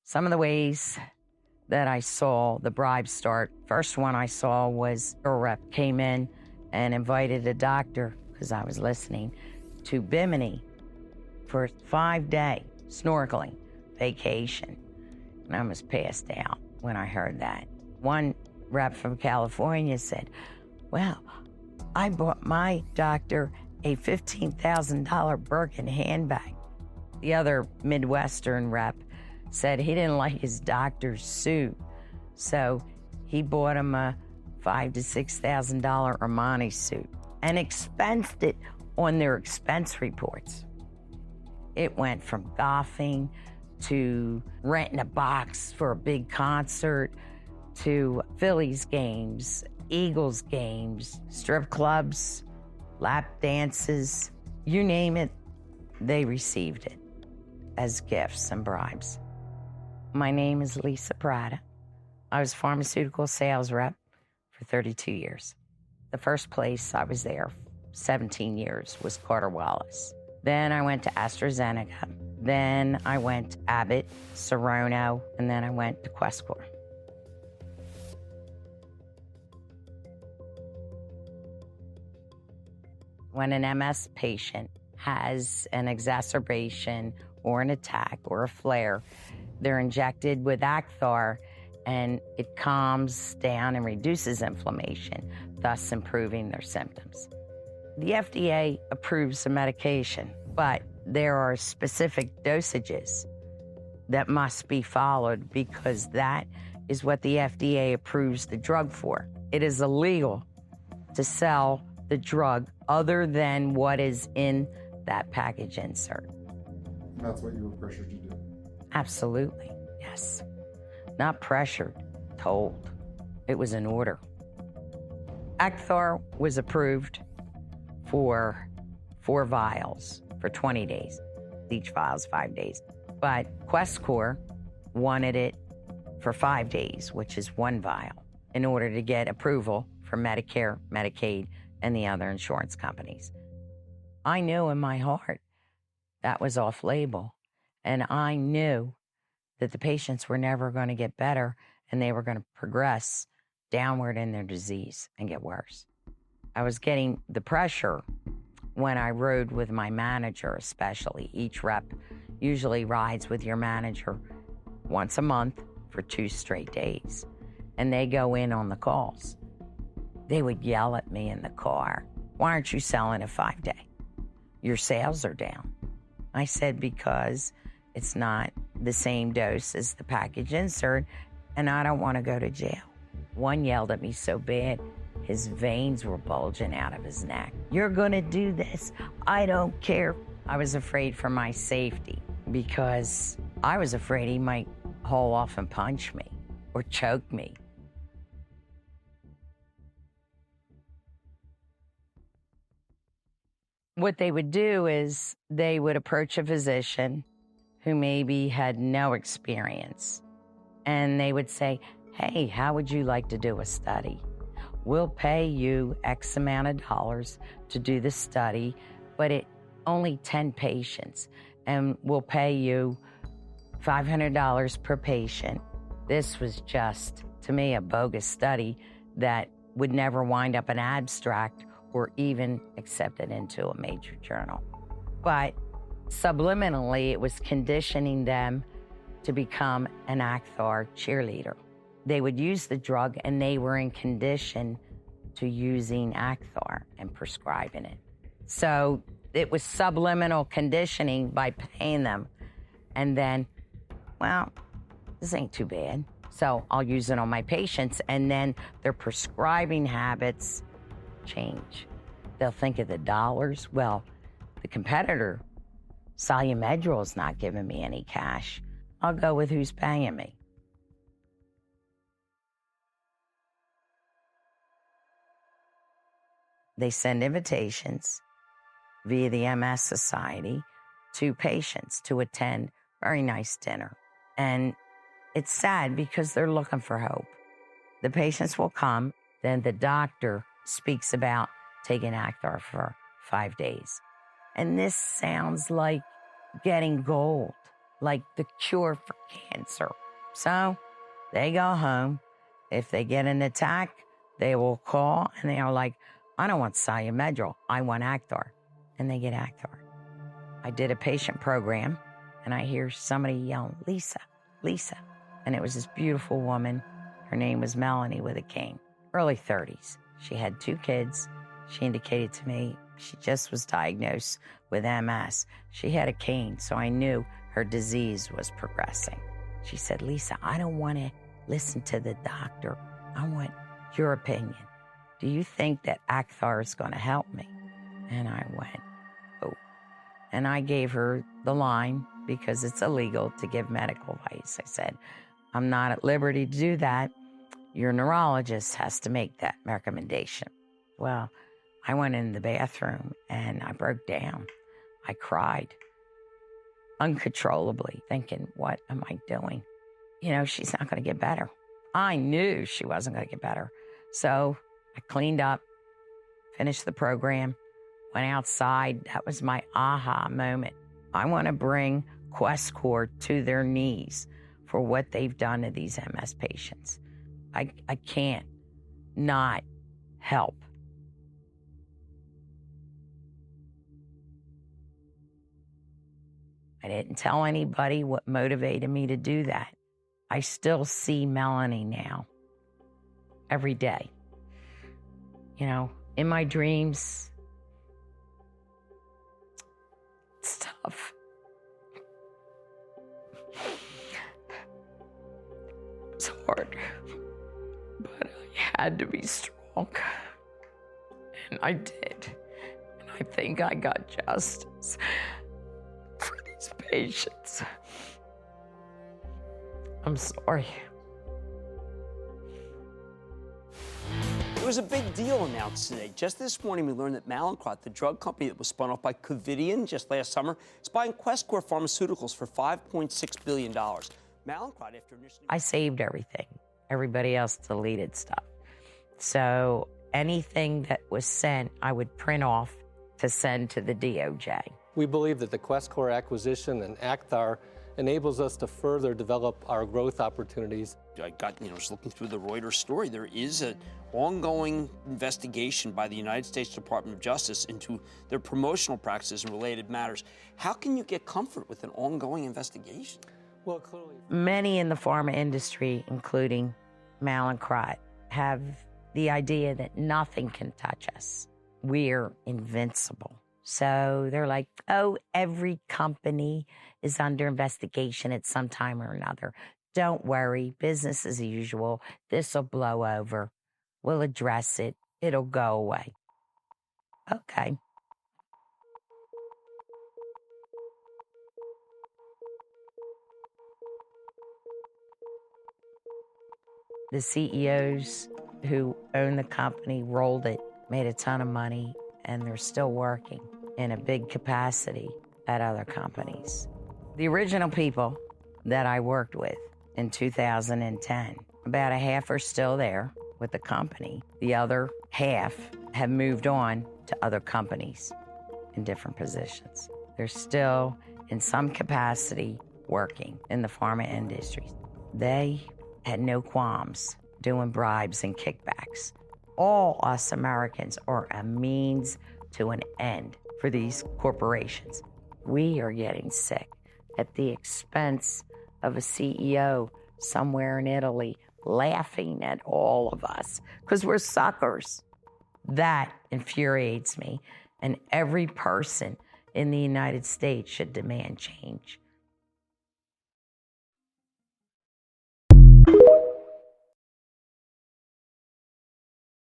Some of the ways that I saw the bribe start, first one I saw was a rep came in and invited a doctor, because I was listening, to Bimini for a 5-day snorkeling vacation. And I was passed out when I heard that. One rep from California said, well, I bought my doctor a $15,000 Birkin handbag. The other Midwestern rep said he didn't like his doctor's suit, so he bought him a $5,000 to $6,000 Armani suit and expensed it on their expense reports. It went from golfing to renting a box for a big concert to Phillies games, Eagles games, strip clubs, lap dances, you name it, they received it as gifts and bribes. My name is Lisa Prada. I was pharmaceutical sales rep for 32 years. The first place I was there 17 years was Carter Wallace. Then I went to AstraZeneca. Then I went to Abbott, Serono, and then I went to Questcor. When an MS patient has an exacerbation or an attack or a flare, they're injected with Acthar, and it calms down and reduces inflammation, thus improving their symptoms. The FDA approves the medication, but there are specific dosages that must be followed because that is what the FDA approves the drug for. It is illegal to sell the drug other than what is in that package insert. And that's what you were pressured to do? Absolutely, yes. Not pressured, told. It was an order. Acthar was approved for 4 vials for 20 days. Each vial is 5 days. But Questcor wanted it for 5 days, which is 1 vial, in order to get approval for Medicare, Medicaid, and the other insurance companies. I knew in my heart that was off-label, and I knew that the patients were never going to get better and they were going to progress downward in their disease and get worse. I was getting the pressure when I rode with my manager, especially. Each rep usually rides with your manager once a month for 2 straight days, and they go in on the calls. They would yell at me in the car, why aren't you selling a 5-day? Your sales are down. I said, because it's not the same dose as the package insert, and I don't want to go to jail. One yelled at me so bad, his veins were bulging out of his neck. You're going to do this. I don't care. I was afraid for my safety because I was afraid he might haul off and punch me or choke me. What they would do is they would approach a physician who maybe had no experience, and they would say, hey, how would you like to do a study? We'll pay you X amount of dollars to do the study, but it only 10 patients, and we'll pay you $500 per patient. This was just, to me, a bogus study that would never wind up an abstract or even accepted into a major journal. But subliminally, it was conditioning them to become an Acthar cheerleader. They would use the drug and they were in condition to using Acthar and prescribing it. So it was subliminal conditioning by paying them. And then, well, this ain't too bad, so I'll use it on my patients. And then their prescribing habits change. They'll think of the dollars. Well, the competitor, Solumedrol, is not giving me any cash. I'll go with who's paying me. They send invitations via the MS Society to patients to attend very nice dinner. And it's sad because they're looking for hope. The patients will come, then the doctor speaks about taking Acthar for 5 days. And this sounds like getting gold. like the cure for cancer. So they go home. If they get an attack, they will call and they are like, I don't want Solu-Medrol, I want Acthar. And they get Acthar. I did a patient program and I hear somebody yelling, Lisa, Lisa. And it was this beautiful woman. Her name was Melanie with a cane, early 30s. She had 2 kids. She indicated to me she just was diagnosed with MS. She had a cane, so I knew her disease was progressing. She said, Lisa, I don't want to listen to the doctor. I want your opinion. Do you think that Acthar is going to help me? And I went, oh. And I gave her the line because it's illegal to give medical advice. I said, I'm not at liberty to do that. Your neurologist has to make that recommendation. Well, I went in the bathroom and I broke down. I cried uncontrollably, thinking, what am I doing? You know, she's not going to get better. I knew she wasn't going to get better. So I cleaned up, finished the program, went outside. That was my aha moment. I want to bring QuestCore to their knees for what they've done to these MS patients. I can't not help. I didn't tell anybody what motivated me to do that. I still see Melanie now, every day. You know, in my dreams, it's tough. It's hard, but I had to be strong, and I did. And I think I got justice for these patients. I'm sorry. There was a big deal announced today. Just this morning, we learned that Mallinckrodt, the drug company that was spun off by Covidien just last summer, is buying QuestCore Pharmaceuticals for $5.6 billion. Mallinckrodt, after initially... I saved everything. Everybody else deleted stuff. So anything that was sent, I would print off to send to the DOJ. We believe that the QuestCore acquisition and Acthar enables us to further develop our growth opportunities. I got, just looking through the Reuters story, there is an ongoing investigation by the United States Department of Justice into their promotional practices and related matters. How can you get comfort with an ongoing investigation? Well, clearly... Many in the pharma industry, including Mallinckrodt, have the idea that nothing can touch us. We're invincible. So they're like, oh, every company is under investigation at some time or another. Don't worry, business as usual. This will blow over. We'll address it. It'll go away. Okay. The CEOs who own the company rolled it, made a ton of money, and they're still working in a big capacity at other companies. The original people that I worked with in 2010, about a half are still there with the company. The other half have moved on to other companies in different positions. They're still in some capacity working in the pharma industry. They had no qualms doing bribes and kickbacks. All us Americans are a means to an end for these corporations. We are getting sick at the expense of a CEO somewhere in Italy laughing at all of us because we're suckers. That infuriates me, and every person in the United States should demand change.